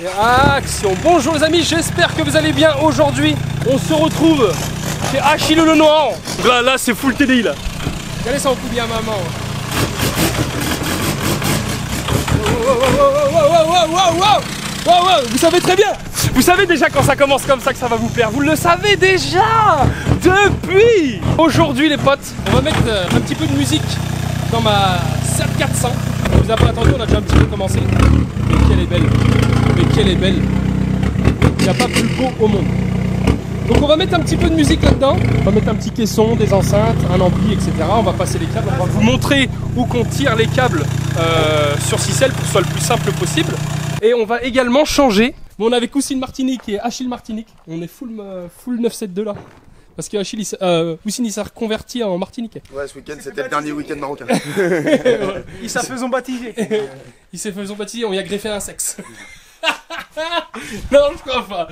Et action. Bonjour les amis, j'espère que vous allez bien. Aujourd'hui, on se retrouve chez Achille le Noir. Là c'est full TDI là. Regardez ça en coup bien maman. Wow, vous savez très bien. Vous savez déjà quand ça commence comme ça que ça va vous plaire. Vous le savez déjà depuis. Aujourd'hui les potes, on va mettre un petit peu de musique dans ma Seat 400. Vous avez pas attendu, on a déjà un petit peu commencé. Mais qu'elle est belle. Mais qu'elle est belle. Il n'y a pas plus beau au monde. Donc on va mettre un petit peu de musique là-dedans. On va mettre un petit caisson, des enceintes, un ampli, etc. On va passer les câbles. On va vous montrer où qu'on tire les câbles sur Sicelle pour que ce soit le plus simple possible. Et on va également changer. Bon, on est avec Houssine Martinique et Achille Martinique. On est full 972 là. Parce que Achille, Houssine il s'est reconverti en Martiniquais. Ouais, ce week-end c'était le dernier week-end marocain. Ils s'est fait baptiser. Il s'est fait baptiser, on y a greffé un sexe. Non, je crois pas.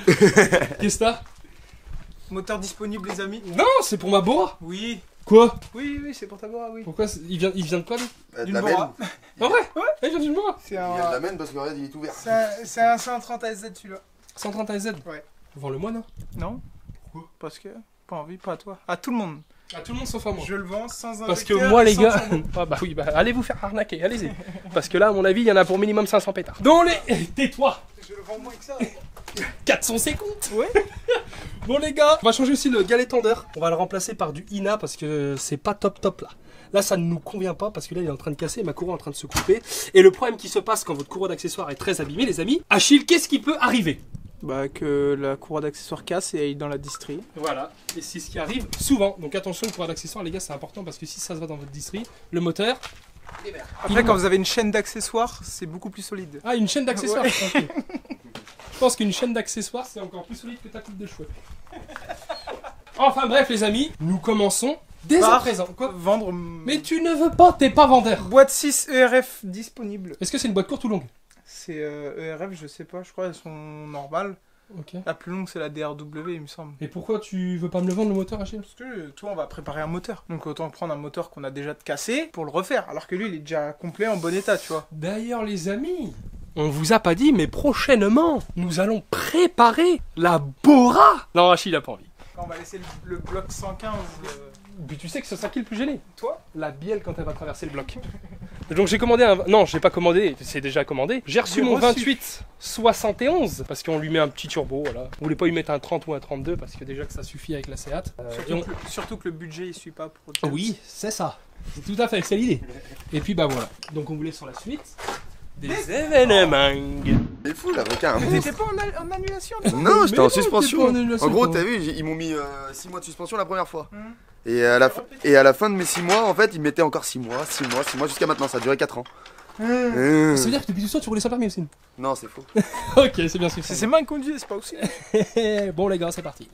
Qu'est-ce que t'as? Moteur disponible les amis. Non, c'est pour ma Bora. Oui. Quoi? Oui, c'est pour ta Bora, oui. Pourquoi il vient de quoi lui? De la Bora. En vrai? Ouais. Il vient d'une Bora. C'est Il vient de la Maine parce que regarde, il est ouvert. C'est un 130 AZ celui-là. 130 AZ. Ouais. Vends-le-moi non? Non. Pourquoi? Parce que pas envie, pas à toi. À tout le monde. À tout le monde sauf à moi. Je le vends sans injecteur. Parce que moi les sans gars, turbo. ah bah oui, bah allez vous faire arnaquer, allez-y. Parce que là à mon avis il y en a pour minimum 500 pétards. Donc les... Tais-toi. Je le vends moins que ça. 450. Ouais. Bon les gars, on va changer aussi le galet tendeur. On va le remplacer par du INA parce que c'est pas top là. Là ça ne nous convient pas parce que là il est en train de casser, ma courroie est en train de se couper. Et le problème qui se passe quand votre courroie d'accessoires est très abîmée les amis, Achille, qu'est-ce qui peut arriver? Bah que la courroie d'accessoires casse et aille dans la distrie. Voilà, et c'est ce qui arrive souvent. Donc attention, le courroie d'accessoires les gars c'est important parce que si ça se va dans votre distrie, le moteur... Après quand vous avez une chaîne d'accessoires, c'est beaucoup plus solide. Ah, une chaîne d'accessoires. Ouais. Okay. Je pense qu'une chaîne d'accessoires c'est encore plus solide que ta coupe de cheveux. Enfin bref les amis, nous commençons dès à présent. Quoi? Vendre. Mais tu ne veux pas, t'es pas vendeur. Boîte 6 ERF disponible. Est-ce que c'est une boîte courte ou longue? C'est ERF, je sais pas, je crois elles sont normales. Ok. La plus longue c'est la DRW il me semble. Et pourquoi tu veux pas me le vendre le moteur Achille? Parce que toi on va préparer un moteur. Donc autant prendre un moteur qu'on a déjà cassé pour le refaire. Alors que lui il est déjà complet en bon état tu vois. D'ailleurs les amis, on vous a pas dit mais prochainement nous allons préparer la Bora. Non Achille il a pas envie. Quand on va laisser le bloc 115... Mais tu sais que c'est ça qui est le plus gêné. Toi? La bielle quand elle va traverser le bloc. Donc j'ai commandé un... Non, j'ai pas commandé, c'est déjà commandé. J'ai reçu mon 2871 parce qu'on lui met un petit turbo, voilà. Vous voulez pas lui mettre un 30 ou un 32 parce que déjà que ça suffit avec la Seat. Surtout que le budget il suit pas pour... Oui, c'est ça. C'est tout à fait, c'est l'idée. Et puis bah voilà. Donc on voulait sur la suite des événements. Il est fou l'avocat. Mais t'étais pas en annulation toi? Non, j'étais Mais en non, suspension. t'es pas en annulation, En gros, toi. t'as vu, ils m'ont mis 6 mois de suspension la première fois. Et à la fin de mes 6 mois, en fait, ils mettaient encore 6 mois jusqu'à maintenant. Ça a duré 4 ans. Ça veut dire que depuis tout ça tu roulais sans permis aussi? Non, c'est faux. Ok, c'est bien ce que C'est moi qui conduis, c'est pas aussi. Bon les gars, c'est parti.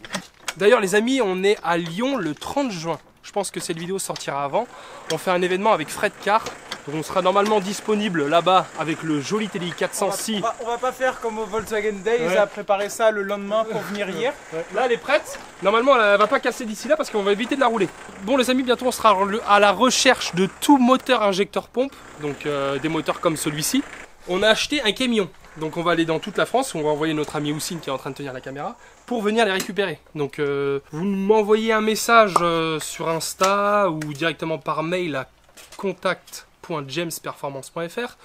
D'ailleurs les amis, on est à Lyon le 30 juin. Je pense que cette vidéo sortira avant. On fait un événement avec Fred Car. Donc on sera normalement disponible là-bas avec le joli TDI 406. On va pas faire comme au Volkswagen Day, Ouais. ils ont préparé ça le lendemain pour venir hier. Là elle est prête. Normalement elle va pas casser d'ici là parce qu'on va éviter de la rouler. Bon les amis, bientôt on sera à la recherche de tout moteur injecteur pompe. Donc des moteurs comme celui-ci. On a acheté un camion. Donc on va aller dans toute la France. On va envoyer notre ami Houssine qui est en train de tenir la caméra pour venir les récupérer. Donc vous m'envoyez un message sur Insta ou directement par mail à contact.jamesperformance.fr.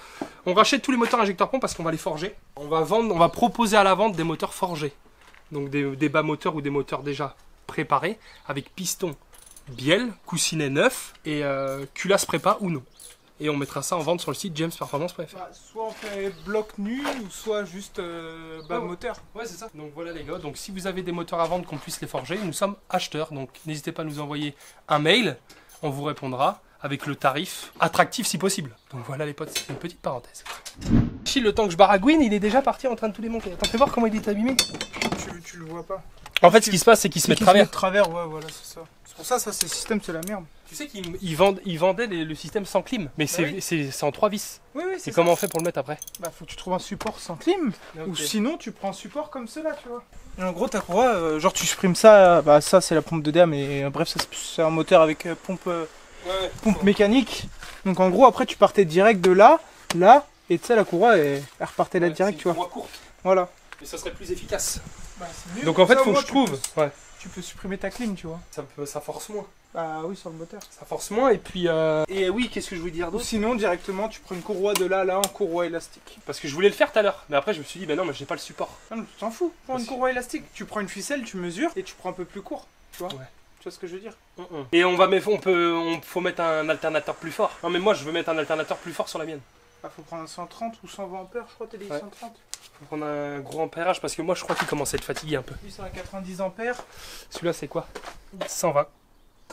On rachète tous les moteurs injecteurs pompe parce qu'on va les forger. On va proposer à la vente des moteurs forgés. Donc des bas moteurs ou des moteurs déjà préparés avec piston bielle, coussinet neuf et culasse prépa ou non. Et on mettra ça en vente sur le site jamesperformance.fr. Bah, soit on fait bloc nu, ou soit juste bas moteur. Ouais, c'est ça. Donc voilà les gars, donc si vous avez des moteurs à vendre qu'on puisse les forger, nous sommes acheteurs. Donc n'hésitez pas à nous envoyer un mail, on vous répondra avec le tarif attractif si possible. Donc voilà les potes, c'est une petite parenthèse. Achille, le temps que je baragouine, il est déjà parti en train de tout démonter. Attends, fais voir comment il est abîmé. Tu le vois pas. En fait, ce qui se passe, c'est qu'il se met de travers. Travers, ouais, voilà, c'est ça. C'est pour ça, ce système, c'est la merde. Tu sais qu'ils vendaient le système sans clim, mais c'est en 3 vis. Oui, oui, Et c'est ça. comment on fait pour le mettre après? Bah, faut que tu trouves un support sans clim. Ok. Ou sinon, tu prends un support comme cela, tu vois. Et en gros, ta courroie, genre, tu supprimes ça. Bah, ça, c'est la pompe de DA, mais bref, ça, c'est un moteur avec pompe mécanique. Donc, en gros, après, tu partais direct de là, et tu sais, la courroie, elle repartait là direct, tu vois. Courte. Voilà. Mais ça serait plus efficace. Bah, c'est mieux. Donc en fait, Ça, au faut que moins, je trouve. Ouais. Tu peux supprimer ta clim, tu vois. Ça force moins. Bah oui, sur le moteur. Ça force moins et puis. Et oui, qu'est-ce que je voulais dire Ou d'autre? sinon, directement, tu prends une courroie de là à là en courroie élastique. Parce que je voulais le faire tout à l'heure. Mais après, je me suis dit, bah non, mais j'ai pas le support. Non, mais tu t'en fous. Prends une courroie élastique. Tu prends une ficelle, tu mesures et tu prends un peu plus court. Tu vois. Ouais. Tu vois ce que je veux dire? Et faut mettre un alternateur plus fort. Non, mais moi, je veux mettre un alternateur plus fort sur la mienne. Bah, faut prendre un 130 ou 120 ampères, je crois, t'as dit Ouais. 130. Faut prendre un gros ampérage parce que moi, je crois qu'il commence à être fatigué un peu. Lui, c'est un 90 ampères. Celui-là, c'est quoi? 120. 120.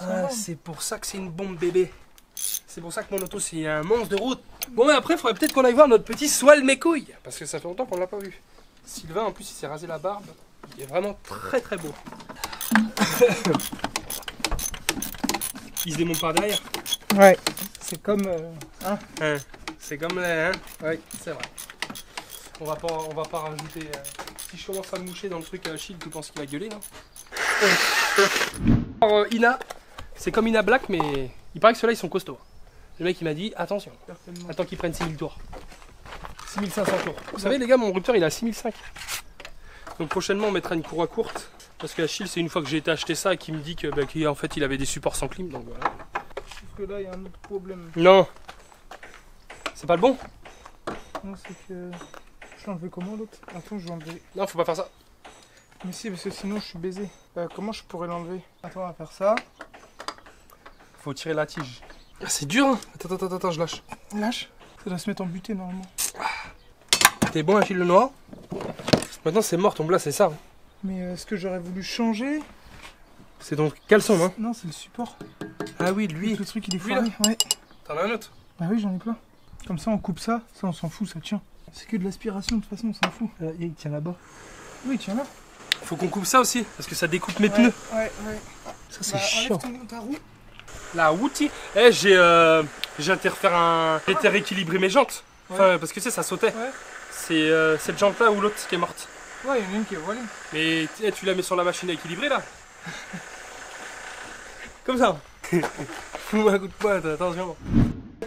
Ah, c'est pour ça que c'est une bombe bébé. C'est pour ça que mon auto, c'est un monstre de route. Bon, mais après, il faudrait peut-être qu'on aille voir notre petit Swal mes couilles. Parce que ça fait longtemps qu'on l'a pas vu. Sylvain, en plus, il s'est rasé la barbe. Il est vraiment très très beau. Il se démonte par derrière. Ouais. C'est comme. Hein, c'est comme là, hein. Oui, c'est vrai. On va pas rajouter. Si je commence à me moucher dans le truc à Achille, tu penses qu'il va gueuler, non? Alors, Ina, c'est comme Ina Black, mais il paraît que ceux-là ils sont costauds. Le mec il m'a dit attention, Certainement. attends qu'ils prennent 6000 tours. 6500 tours. Vous savez, les gars, mon rupteur il est à 6005. Donc prochainement on mettra une courroie courte. Parce qu'Achille, c'est une fois que j'ai été acheter ça qu'il me dit que qu'en fait il avait des supports sans clim. Donc voilà. Sauf que là, il y a un autre problème. Non, c'est pas le bon. Non, c'est que. Je l'ai enlevé comment l'autre? Attends, je vais enlever. Non, faut pas faire ça. Mais si, parce que sinon je suis baisé. Comment je pourrais l'enlever? Attends, on va faire ça. Faut tirer la tige. Ah, c'est dur, hein. Attends, je lâche. Lâche. Ça doit se mettre en butée normalement. T'es bon, Achille le noir. Maintenant c'est mort ton blas, c'est ça. Hein. Mais ce que j'aurais voulu changer. C'est ton caleçon, hein. Non, c'est le support. Ah oui, lui. Le truc il est Lui, là. foiré. Ouais. T'en as un autre? Bah oui, j'en ai plein. Comme ça, on coupe ça. Ça, on s'en fout, ça tient. C'est que de l'aspiration, de toute façon, on s'en fout. Il tient là-bas. Oui, tiens là. Faut qu'on coupe ça aussi, parce que ça découpe mes pneus. Ouais. Ça c'est Bah, chiant. enlève ta roue. La outil. J'ai été refaire un. J'ai été rééquilibrer mes jantes. Enfin, parce que tu sais, ça sautait. Ouais. C'est cette jante là ou l'autre qui est morte. Ouais, il y en a une qui est voilée. Mais tu la mets sur la machine à équilibrer là. Comme ça. Fous un coup de poing, attention.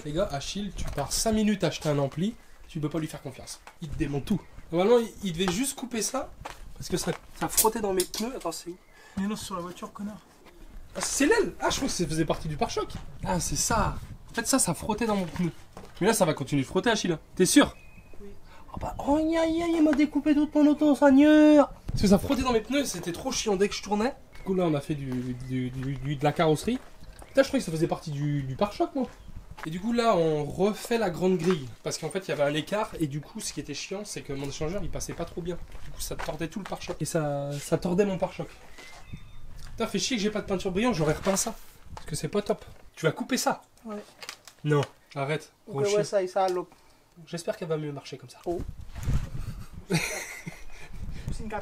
Les gars, Achille, tu pars 5 minutes acheter un ampli, tu peux pas lui faire confiance. Il te démonte tout. Normalement, il devait juste couper ça, parce que ça frottait dans mes pneus. Attends, c'est où? Mais non, c'est sur la voiture, connard. Ah, c'est l'aile. Ah, je crois que ça faisait partie du pare-choc. Ah, c'est ça. En fait, ça frottait dans mon pneu. Mais là, ça va continuer de frotter, Achille. T'es sûr? Oui. Oh bah, oh, il m'a découpé toute mon auto, Seigneur. Parce que ça frottait dans mes pneus, c'était trop chiant dès que je tournais. Du coup, là, on a fait de la carrosserie. Putain, je croyais que ça faisait partie du pare-choc, moi. Et du coup, là, on refait la grande grille. Parce qu'en fait, il y avait un écart. Et du coup, ce qui était chiant, c'est que mon échangeur, il passait pas trop bien. Du coup, ça tordait tout le pare-choc. Et ça tordait mon pare-choc. Putain, fait chier que j'ai pas de peinture brillante, j'aurais repeint ça. Parce que c'est pas top. Tu vas couper ça? Ouais. Non, arrête. Ok, ouais, ça, ça alope. J'espère qu'elle va mieux marcher comme ça. Oh.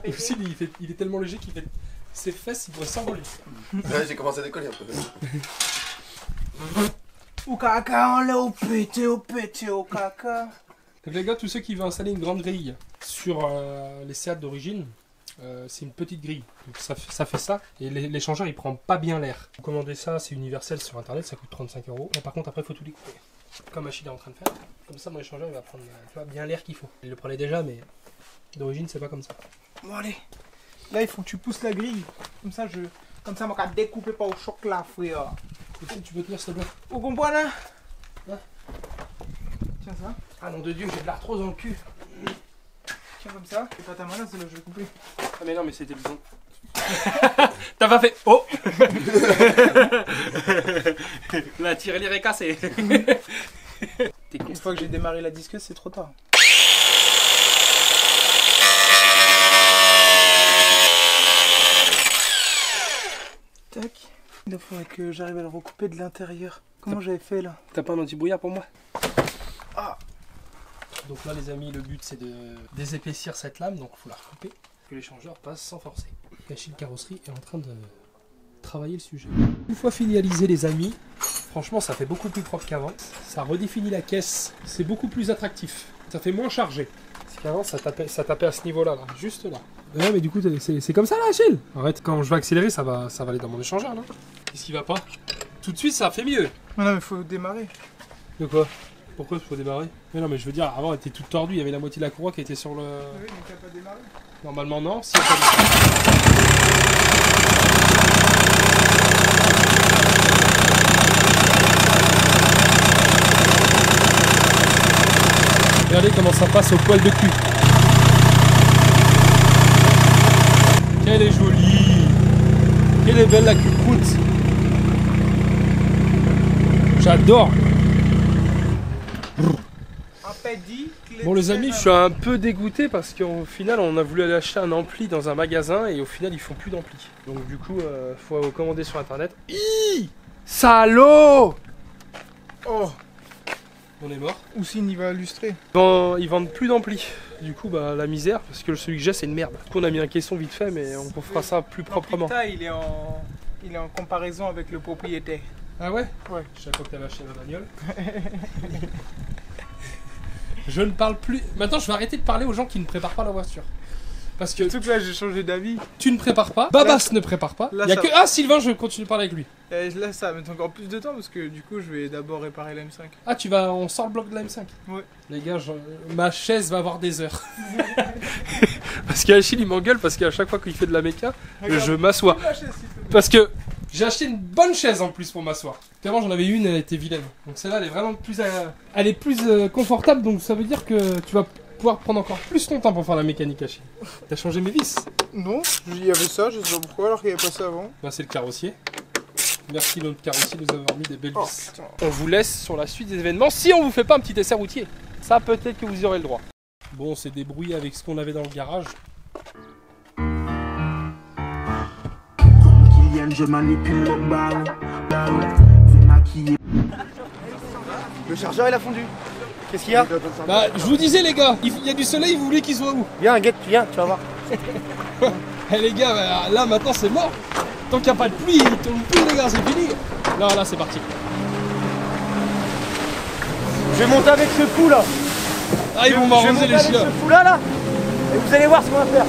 Et aussi, il est tellement léger qu'il fait. Ses fesses, il pourrait s'envoler. Ouais, j'ai commencé à décoller un peu. Au caca, on l'a au pété, au caca. Donc les gars, tous ceux qui veulent installer une grande grille sur les Seat d'origine, c'est une petite grille. Donc ça fait ça, et l'échangeur il prend pas bien l'air. Vous commandez ça, c'est universel sur internet, ça coûte 35 €. Mais par contre après il faut tout découper. Comme Achille est en train de faire. Comme ça mon échangeur il va prendre tu vois, bien l'air qu'il faut. Il le prenait déjà mais d'origine c'est pas comme ça. Bon, allez. Là, il faut que tu pousses la grille. Comme ça, moi, je découper pas au choc là, frère. Écoute, tu peux tenir s'il te plaît? Vous comprenez? Ouais. Tiens ça. Ah nom de Dieu, j'ai de l'arthrose dans le cul. Tiens comme ça. C'est pas ta main là, c'est là que je vais couper. Ah mais non mais c'était bidon. T'as pas fait. Oh. La tirelire est cassée. T'es con. Une fois que j'ai démarré la disqueuse, c'est trop tard. Tac. Il faudrait que j'arrive à le recouper de l'intérieur. Comment j'avais fait là? T'as pas un anti-brouillard pour moi? Ah. Donc là les amis, le but c'est de désépaissir cette lame, donc il faut la recouper. Que l'échangeur passe sans forcer. Achille Carrosserie est en train de travailler le sujet. Une fois filialisé les amis, franchement ça fait beaucoup plus propre qu'avant. Ça redéfinit la caisse, c'est beaucoup plus attractif. Ça fait moins chargé. Parce qu'avant ça tapait à ce niveau-là, là, juste là. Ouais mais du coup c'est comme ça là Achille. Arrête, quand je vais accélérer ça va aller dans mon échangeur là. Qu'est-ce qui va pas? Tout de suite ça fait mieux. Non mais faut démarrer. De quoi? Pourquoi il faut démarrer? Mais non, mais je veux dire, avant elle était toute tordue, il y avait la moitié de la courroie qui était sur le... Oui, mais t'as pas démarré. Normalement non, si y a pas de... Regardez comment ça passe au poil de cul. Qu'elle est jolie. Quelle est belle la cucroute. J'adore. Bon les amis, je suis un peu dégoûté parce qu'au final on a voulu aller acheter un ampli dans un magasin et au final ils font plus d'ampli. Donc du coup faut commander sur internet. Hi, salaud. Oh. On est mort. Ou s'il va illustrer. Ils vendent plus d'ampli. Du coup bah la misère parce que celui que j'ai c'est une merde. Du coup on a mis un caisson vite fait mais on fera ça plus proprement. Il est en comparaison avec le propriétaire. Ah ouais? Ouais. Je savais pas que t'avais acheté la bagnole. Je ne parle plus. Maintenant, je vais arrêter de parler aux gens qui ne préparent pas la voiture. Parce que. Surtout que là, j'ai changé d'avis. Tu ne prépares pas. Babas ne prépare pas. Là, il y a que. Ah, Sylvain, je vais continuer de parler avec lui. Là, ça va mettre encore plus de temps parce que du coup, je vais d'abord réparer la M5. Ah, tu vas. On sort le bloc de la M5. Ouais. Les gars, ma chaise va avoir des heures. Parce qu'Achille, il m'engueule parce qu'à chaque fois qu'il fait de la méca, je m'assois. Parce que. J'ai acheté une bonne chaise en plus pour m'asseoir. Avant j'en avais une, elle était vilaine. Donc celle-là elle est vraiment plus, elle est plus confortable, donc ça veut dire que tu vas pouvoir prendre encore plus ton temps pour faire la mécanique Achille. T'as changé mes vis? Non, il y avait ça, je sais pas pourquoi alors qu'il n'y avait pas ça avant. Bah c'est le carrossier. Merci notre carrossier de nous avoir mis des belles vis. On vous laisse sur la suite des événements si on vous fait pas un petit essai routier. Ça peut-être que vous y aurez le droit. Bon on s'est débrouillé avec ce qu'on avait dans le garage. Je manipule le ballon, c'est maquillé. Le chargeur il a fondu. Qu'est-ce qu'il y a? Bah je vous disais les gars, il y a du soleil, vous voulez qu'il soit où? Viens, Guette, viens, tu vas voir. Eh les gars, bah, là maintenant c'est mort. Tant qu'il n'y a pas de pluie, il tombe plus les gars, c'est fini. Non là c'est parti. Je vais monter avec ce fou là. Ah ils vont m'arranger les chiens. Ce fou là et vous allez voir ce qu'on va faire.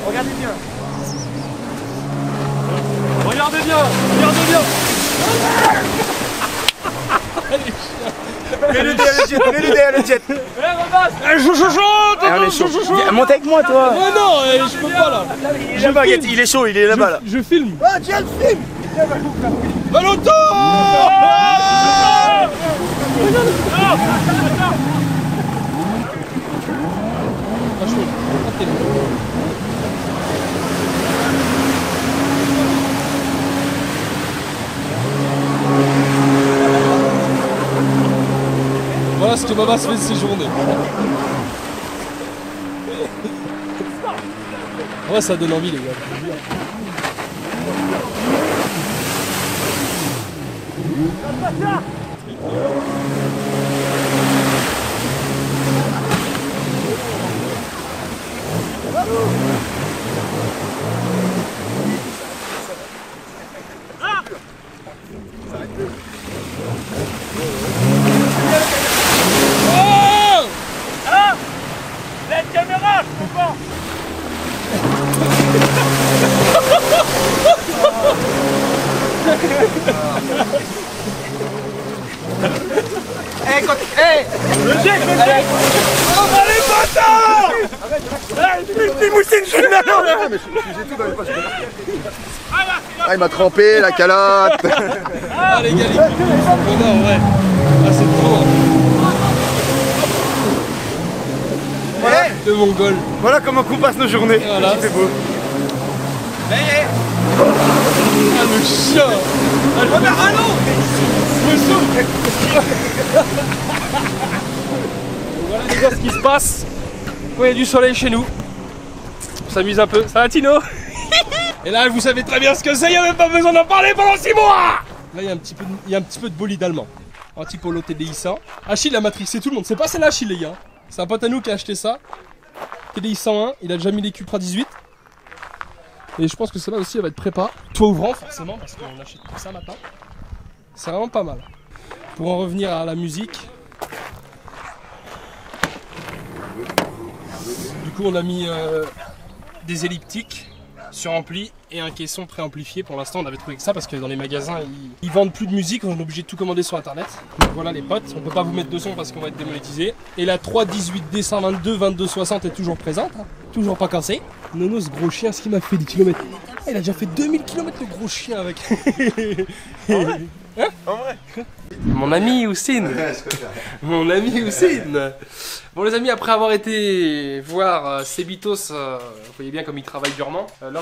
Regardez bien. Regardez bien, regardez bien. Mets-le derrière le jet, Monte avec moi toi. Oh non, je peux pas là. Il est là-bas, Guette, il est chaud, il est là-bas là. Je filme. Ah tiens, le film. Baloto. Voilà ce que Babas fait de ses journées. Ouais, ça donne envie les gars. La caméra, je comprends. Le jet, allez, bâtard. Ah, il m'a trempé, la calotte. Ah les gars, les gars, ouais. Ah c'est trop. Voilà. Le mongol. Voilà comment qu'on passe nos journées. Voilà. Il fait beau. Ah le chien. Ah le Voilà les gars ce qui se passe. Quand il y a du soleil chez nous. On s'amuse un peu. Ça va Tino? Et là vous savez très bien ce que c'est, il n'y a même pas besoin d'en parler pendant 6 mois. Là il y a un petit peu de bolide allemand. Un petit Polo TDI 100. Achille a matrixé tout le monde. C'est pas celle-là Achille les gars. C'est un pote à nous qui a acheté ça. TDI 101, il a déjà mis les Cupra 18. Et je pense que celle-là aussi elle va être prépa. Toit ouvrant forcément parce qu'on achète tout ça maintenant. C'est vraiment pas mal. Pour en revenir à la musique. Du coup on a mis des elliptiques. surampli et un caisson préamplifié. Pour l'instant, on avait trouvé que ça parce que dans les magasins, ils vendent plus de musique. On est obligé de tout commander sur internet. Donc voilà les potes, on peut pas vous mettre de son parce qu'on va être démonétisé. Et la 318D 122 2260 est toujours présente, hein. Toujours pas cassée. Nono, ce gros chien, ce qui m'a fait des kilomètres. Ah, il a déjà fait 2000 km le gros chien avec. Hein? En vrai. Mon ami Houssine. Mon ami Houssine. Bon les amis, après avoir été voir Sébitos, vous voyez bien comme il travaille durement. Là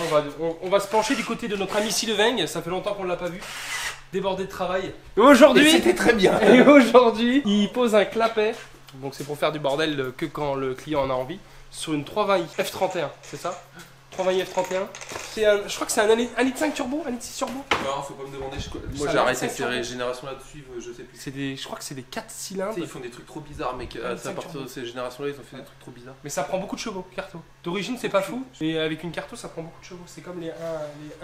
on va se pencher du côté de notre ami Sylvain. Ça fait longtemps qu'on ne l'a pas vu. Débordé de travail. Et aujourd'hui, c'était très bien. Et aujourd'hui, il pose un clapet. Donc c'est pour faire du bordel que quand le client en a envie. Sur une 320i F31, c'est ça? 320i F31. Je crois que c'est un 1.5 turbo, 1.6 turbo. Non, faut pas me demander. Moi Ça j'ai a arrêté l'air ces générations là-dessus, je sais plus. Je crois que c'est des 4 cylindres. Tu sais, ils font des trucs trop bizarres, mec. À partir de ces générations-là, ils ont fait des trucs trop bizarres. Mais ça prend beaucoup de chevaux, Carto. D'origine, c'est pas fou, mais avec une Carto, ça prend beaucoup de chevaux. C'est comme les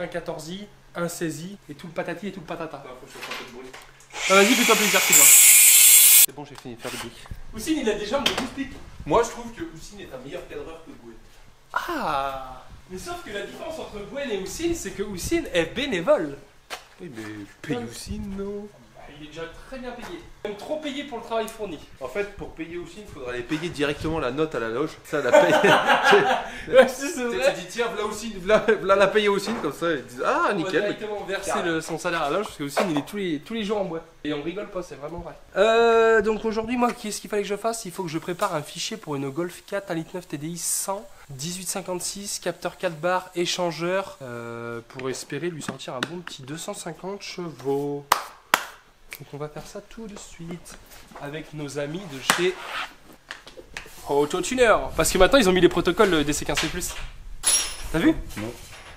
1.14i, 1.16i et tout le patati et tout le patata. Faut que je fasse un peu de bruit. Vas-y, fais-toi plaisir, Sylvain. C'est bon, j'ai fini de faire du bruit. Houssine, il a des jambes de goustique. Moi, je trouve que Houssine est un meilleur cadreur que Gouet. Ah! Mais sauf que la différence entre Gwen et Houssine, c'est que Houssine est bénévole. Oui, mais paye Houssine, non? Il est déjà très bien payé. Même trop payé pour le travail fourni. En fait, pour payer Houssine, il faudrait aller payer directement la note à la loge. Ça, la paye. Ouais, c'est Tu vrai. dis, tiens, voilà Houssine, voilà la paye Houssine, comme ça, ils disent, ah, On va nickel. directement verser son salaire à la loge parce que Houssine il est tous les jours en boîte. Et on rigole pas, c'est vraiment vrai. Donc aujourd'hui, moi, qu'est-ce qu'il fallait que je fasse? Il faut que je prépare un fichier pour une Golf 4 1.9 TDI 100, 1856, capteur 4 barres, échangeur, pour espérer lui sortir un bon petit 250 chevaux. Donc on va faire ça tout de suite avec nos amis de chez Autotuner. Parce que maintenant ils ont mis les protocoles DC15C+. T'as vu? Non.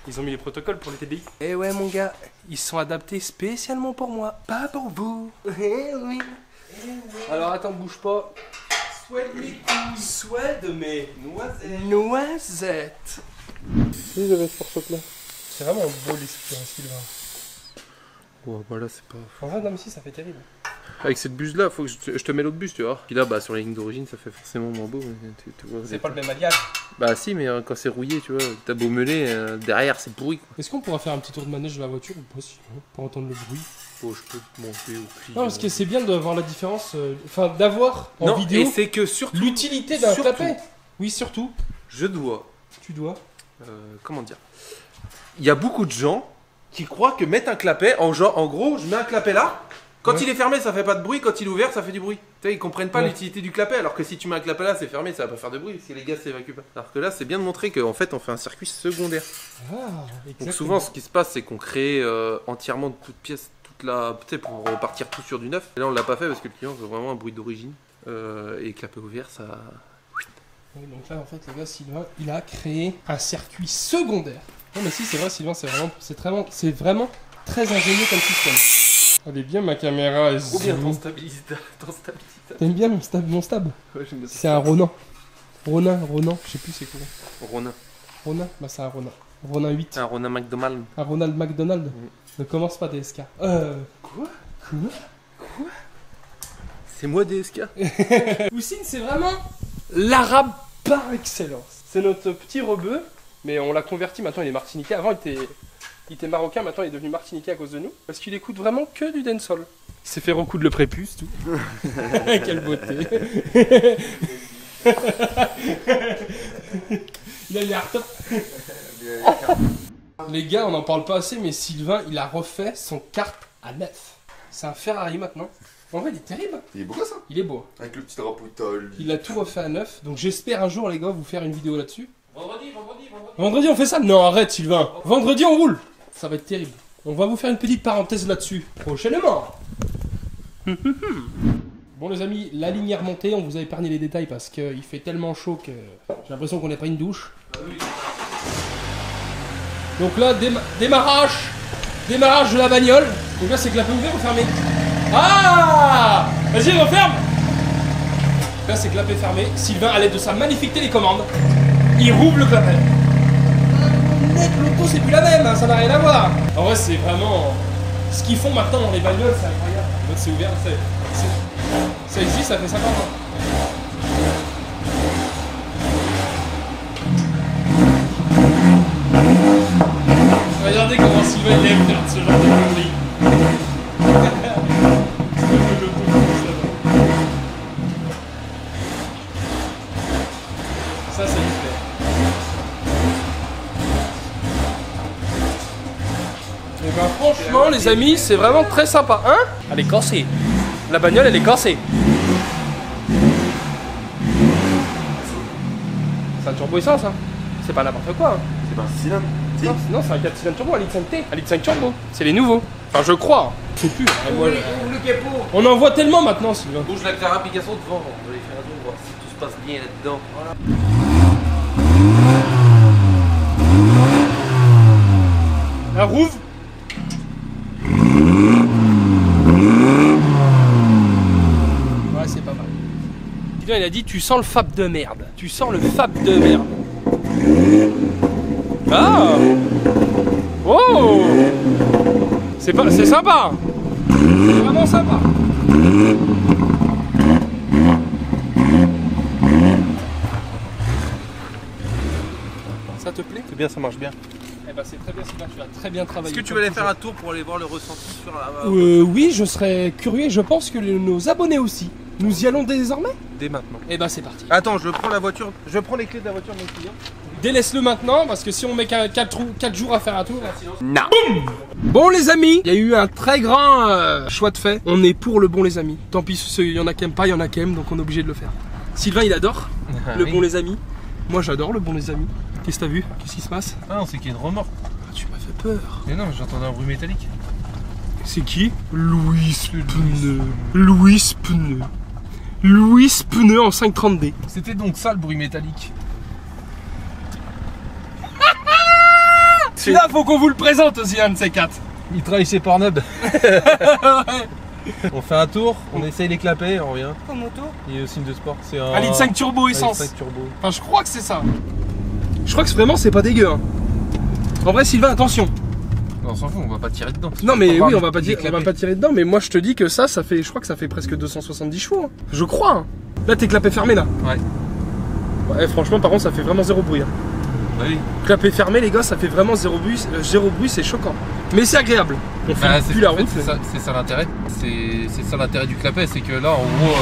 Ils ont mis les protocoles pour les TDI. Eh ouais mon gars, ils sont adaptés spécialement pour moi, pas pour vous. Eh oui. Alors attends, bouge pas. Souhaite mes couilles. Souhaite de mes noisettes. Oui, j'avais ce porte-là. C'est vraiment beau l'esprit, Sylvain. Ouais, voilà, c'est pas. En vrai, non, mais si, ça fait terrible. Avec cette buse là, faut que je te mets l'autre buse, tu vois. Puis là, bah, sur la ligne d'origine, ça fait forcément moins beau. Tu vois, C'est pas le même alliage. Bah, si, mais quand c'est rouillé, tu vois, t'as beau meuler, derrière c'est pourri quoi. Est-ce qu'on pourra faire un petit tour de manège de la voiture ou pas, sinon, pour entendre le bruit? Oh, je peux te monter au prix. Non, parce que c'est bien d'avoir la différence, enfin d'avoir en non, vidéo et c'est que surtout. l'utilité d'un surtout. clapet. Oui, surtout. Je dois. Tu dois. Comment dire? Il y a beaucoup de gens qui croient que mettre un clapet, en gros, je mets un clapet là. Quand il est fermé, ça fait pas de bruit. Quand il est ouvert, ça fait du bruit. Tu sais, ils comprennent pas l'utilité du clapet. Alors que si tu mets un clapet là, c'est fermé, ça va pas faire de bruit. Si les gaz s'évacuent pas. Alors que là, c'est bien de montrer qu'en fait, on fait un circuit secondaire. Ah, exactement. Donc souvent, ce qui se passe, c'est qu'on crée entièrement de toutes pièces, tu sais, pour repartir tout sur du neuf. Et là, on l'a pas fait parce que le client veut vraiment un bruit d'origine. Et clapet ouvert, ça. Oui, donc là, en fait, le gars, Sylvain, il a créé un circuit secondaire. Non, mais si, c'est vrai, Sylvain, c'est vraiment très ingénieux comme système. Elle est bien, ma caméra. Ou bien ton stabilisateur. T'aimes bien mon stab? Ouais, j'aime bien. C'est un Ronin. Ronin, je sais plus c'est quoi. Ronin. Ronin? Bah, c'est un Ronin. Ronin 8. Un Ronin McDonald. Un Ronald McDonald. Ne commence pas DSK. Quoi? Quoi? C'est moi DSK. Houssine, c'est vraiment l'arabe par excellence. C'est notre petit rebeu, mais on l'a converti, maintenant il est martiniquais. Avant il était marocain, maintenant il est devenu martiniquais à cause de nous. Parce qu'il écoute vraiment que du dancehall. Il s'est fait recoudre le prépuce, tout. Quelle beauté. Il a l'air top. Les gars, on n'en parle pas assez, mais Sylvain, il a refait son kart à neuf. C'est un Ferrari maintenant. En vrai, il est terrible. Il est beau ça? Il est beau. Avec le petit drapeau Toll. Il a tout refait à neuf. Donc j'espère un jour, les gars, vous faire une vidéo là-dessus. Vendredi, on fait ça? Non, arrête, Sylvain. Vendredi, on roule. Ça va être terrible. On va vous faire une petite parenthèse là-dessus. Prochainement. Bon, les amis, la ligne est remontée. On vous a épargné les détails parce qu'il fait tellement chaud que j'ai l'impression qu'on n'est pas une douche. Donc là, démarrage de la bagnole. Donc là, c'est clapet ouvert ou fermé? Ah! Vas-y, referme! Là, c'est clapet fermé. Sylvain, à l'aide de sa magnifique télécommande, il rouvre le clapet. Mec, l'auto, c'est plus la même, hein, ça n'a rien à voir. En vrai, c'est vraiment... Ce qu'ils font maintenant dans les bagnoles, c'est incroyable. En mode, c'est ouvert, ça existe, ça fait 50 ans. Sylvain il aime faire ce genre de conneries. Ça, ça lui plaît. Et ben franchement les amis, c'est vraiment très sympa, hein? Elle est cassée. La bagnole elle est cassée. C'est un turbo essence, hein? C'est pas n'importe quoi. Hein. C'est pas un cylindre. Si. Non, c'est un 4 cylindres turbo, un litre 5T, un litre 5 turbo. C'est les nouveaux. Enfin, je crois. Je sais plus. Ouvre le capot. On en voit tellement maintenant, Sylvain. Bouge la clarification devant, on va aller faire un tour, voir si tout se passe bien là-dedans. La rouvre. Ouais, c'est pas mal. Sylvain, il a dit tu sens le fab de merde. Tu sens le fab de merde. Ah. Oh. C'est sympa. C'est vraiment sympa. Ça te plaît? C'est bien, ça marche bien. Eh ben c'est très bien, Sylvain, tu vas très bien travailler. Est-ce que tu vas aller faire un tour pour aller voir le ressenti sur la... Oui, je serais curieux et je pense que nos abonnés aussi. Nous y allons désormais? Dès maintenant. Eh ben c'est parti. Attends, je prends la voiture, je prends les clés de la voiture de mon client. Délaisse-le maintenant parce que si on met 4 jours à faire un tour... Non. Bon les amis, il y a eu un très grand choix de fait. On est pour le bon les amis. Tant pis, il y en a qui aiment pas, il y en a qui aiment, donc on est obligé de le faire. Sylvain il adore le bon les amis. Moi j'adore le bon les amis. Qu'est-ce que t'as vu? Qu'est-ce qui se passe? Ah non, c'est qu'il y a une remorque. Ah, tu m'as fait peur. Mais non, j'entendais un bruit métallique. C'est qui? Louis Pneu. Louis Pneu. Louis Pneu en 530D. C'était donc ça le bruit métallique. Celui-là, faut qu'on vous le présente aussi, un de ces quatre. Il travaille chez Pornhub. On fait un tour, on essaye les clapets, on revient. Ton moto. Il y a aussi une de sport, c'est un... Un litre 5 turbo un essence. litre 5 turbo. Enfin, je crois que c'est ça. Je crois que vraiment, c'est pas dégueu. Hein. En vrai, Sylvain, attention. Non, on s'en fout, on va pas tirer dedans. Non, mais oui, on va pas tirer tirer dedans. Mais moi, je te dis que ça fait. Je crois que ça fait presque 270 chevaux. Hein. Je crois. Hein. Là, t'es clapet fermé, là. Ouais. Ouais, franchement, par contre, ça fait vraiment zéro bruit. Hein. Bah oui. Clapet fermé, les gars, ça fait vraiment zéro bruit, c'est choquant. Mais c'est agréable. On fait plus la route. C'est ça l'intérêt. C'est ça l'intérêt du clapet, c'est que là, en gros,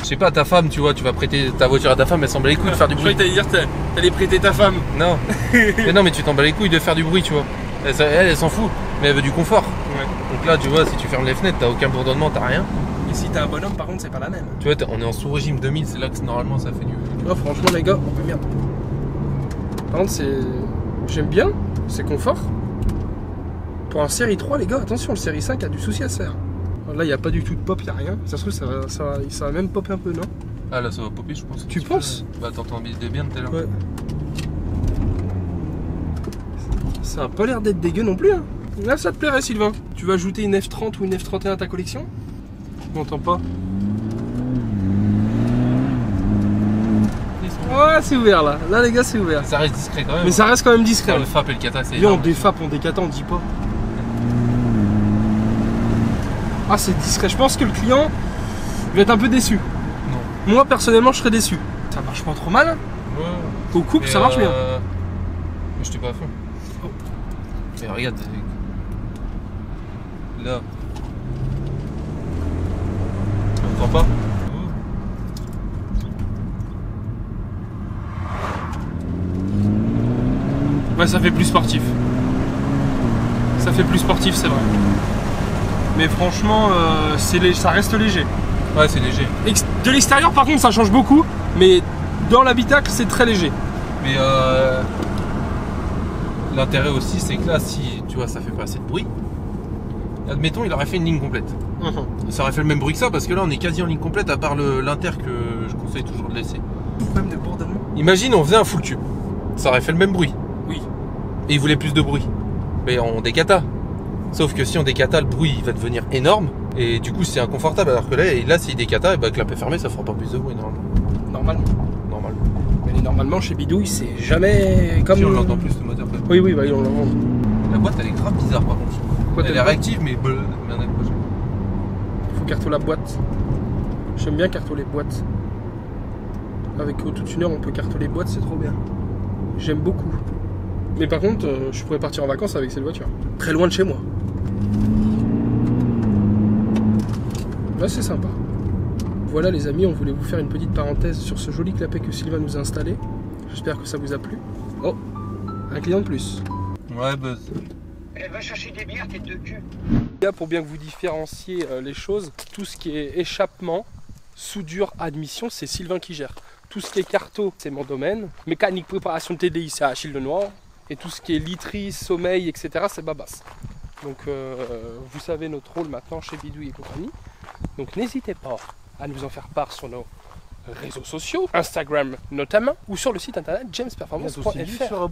je sais pas, ta femme, tu vois, tu vas prêter ta voiture à ta femme, elle s'en bat les couilles de faire du Je bruit. croyais que t'allais dire t'allais prêter ta femme. Non. Mais non, mais tu t'en bats les couilles de faire du bruit, tu vois. Elle s'en fout, mais elle veut du confort. Ouais. Donc là, tu vois, si tu fermes les fenêtres, t'as aucun bourdonnement, t'as rien. Et si t'as un bonhomme, par contre, c'est pas la même. Tu vois, on est en sous-régime 2000, c'est là que normalement ça fait du... Oh, franchement, les gars, oh, merde. Par contre, c'est. J'aime bien, c'est confort. Pour un série 3, les gars, attention, le série 5 a du souci à se faire. Là, il n'y a pas du tout de pop, il n'y a rien. Ça se trouve, ça va même popper un peu, non? Ah là, ça va popper, je pense. Tu penses? Bah, t'entends bien tout à l'heure. Ouais. Ça a pas l'air d'être dégueu non plus, hein. Là, ça te plairait, Sylvain. Tu vas ajouter une F30 ou une F31 à ta collection? On n'entend pas. Ouais, c'est ouvert là. Là, les gars, c'est ouvert. Ça reste discret quand même. Mais ça reste quand même discret. Le FAP et le Kata, c'est Viens, on énorme. défape, on décata, on dit pas. Ah, c'est discret. Je pense que le client va être un peu déçu. Non. Moi, personnellement, je serais déçu. Ça marche pas trop mal. Ouais. Au couple, Mais, ça marche bien. Mais je t'ai pas à fond. Oh. Mais regarde. Là. Tu entends pas? Ouais, ça fait plus sportif. Ça fait plus sportif, c'est vrai. Mais franchement, ça reste léger. Ouais, c'est léger. De l'extérieur, par contre, ça change beaucoup. Mais dans l'habitacle, c'est très léger. Mais l'intérêt aussi, c'est que là, si tu vois, ça fait pas assez de bruit. Admettons, il aurait fait une ligne complète. Ça aurait fait le même bruit que ça, parce que là, on est quasi en ligne complète, à part l'inter que je conseille toujours de laisser. Problème de bourdonnement. Imagine, on faisait un full tube. Ça aurait fait le même bruit. Oui. Et il voulait plus de bruit. Mais on décata. Sauf que si on décata, le bruit il va devenir énorme. Et du coup, c'est inconfortable. Alors que là s'il décata, et bah, clapet fermé, ça fera pas plus de bruit normalement. Normalement. Normalement. Mais normalement, chez Bidouille, c'est jamais comme. Si on l'entend plus le moteur. Oui, oui, bah, on l'entend. La boîte, elle est grave bizarre par contre. Quoi, Elle est réactive, mais merde, Faut carto la boîte. J'aime bien carto les boîtes. Avec AutoTuner, on peut carto les boîtes, c'est trop bien. J'aime beaucoup. Mais par contre, je pourrais partir en vacances avec cette voiture. Très loin de chez moi. Là, c'est sympa. Voilà les amis, on voulait vous faire une petite parenthèse sur ce joli clapet que Sylvain nous a installé. J'espère que ça vous a plu. Oh, un client de plus. Ouais, Buzz. Elle va chercher des bières, tête de cul. Là, pour bien que vous différenciez les choses, tout ce qui est échappement, soudure, admission, c'est Sylvain qui gère. Tout ce qui est carto, c'est mon domaine. Mécanique, préparation de TDI, c'est Achille Lenoir. Et tout ce qui est literie, sommeil, etc., c'est Babas. Donc vous savez notre rôle maintenant chez Bidouille et compagnie. Donc n'hésitez pas à nous en faire part sur nos réseaux sociaux, Instagram notamment, ou sur le site internet jamesperformance.fr.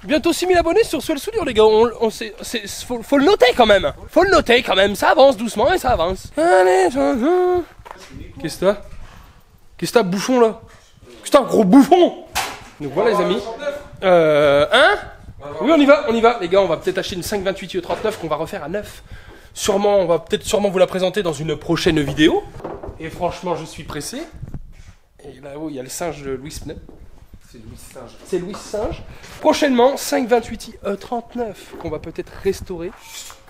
Bientôt 6000 abonnés sur Swell Soudure, les gars. Faut le noter quand même. Faut le noter quand même. Ça avance doucement et ça avance. Qu'est-ce que t'as? Qu'est-ce que t'as, bouffon là? Qu'est-ce que t'as, gros bouffon? Donc voilà les amis. Oui, on y va, les gars. On va peut-être acheter une 528 IE39 qu'on va refaire à neuf. Sûrement, on va peut-être vous la présenter dans une prochaine vidéo. Et franchement, je suis pressé. Et là-haut, il y a le singe de Louis Pneu. C'est Louis Singe. C'est Louis Singe. Prochainement, 528 IE39 qu'on va peut-être restaurer.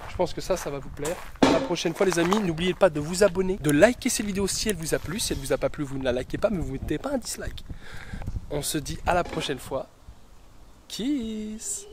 Je pense que ça va vous plaire. La prochaine fois, les amis, n'oubliez pas de vous abonner, de liker cette vidéo si elle vous a plu. Si elle vous a pas plu, vous ne la likez pas, mais vous ne mettez pas un dislike. On se dit à la prochaine fois. Kiss.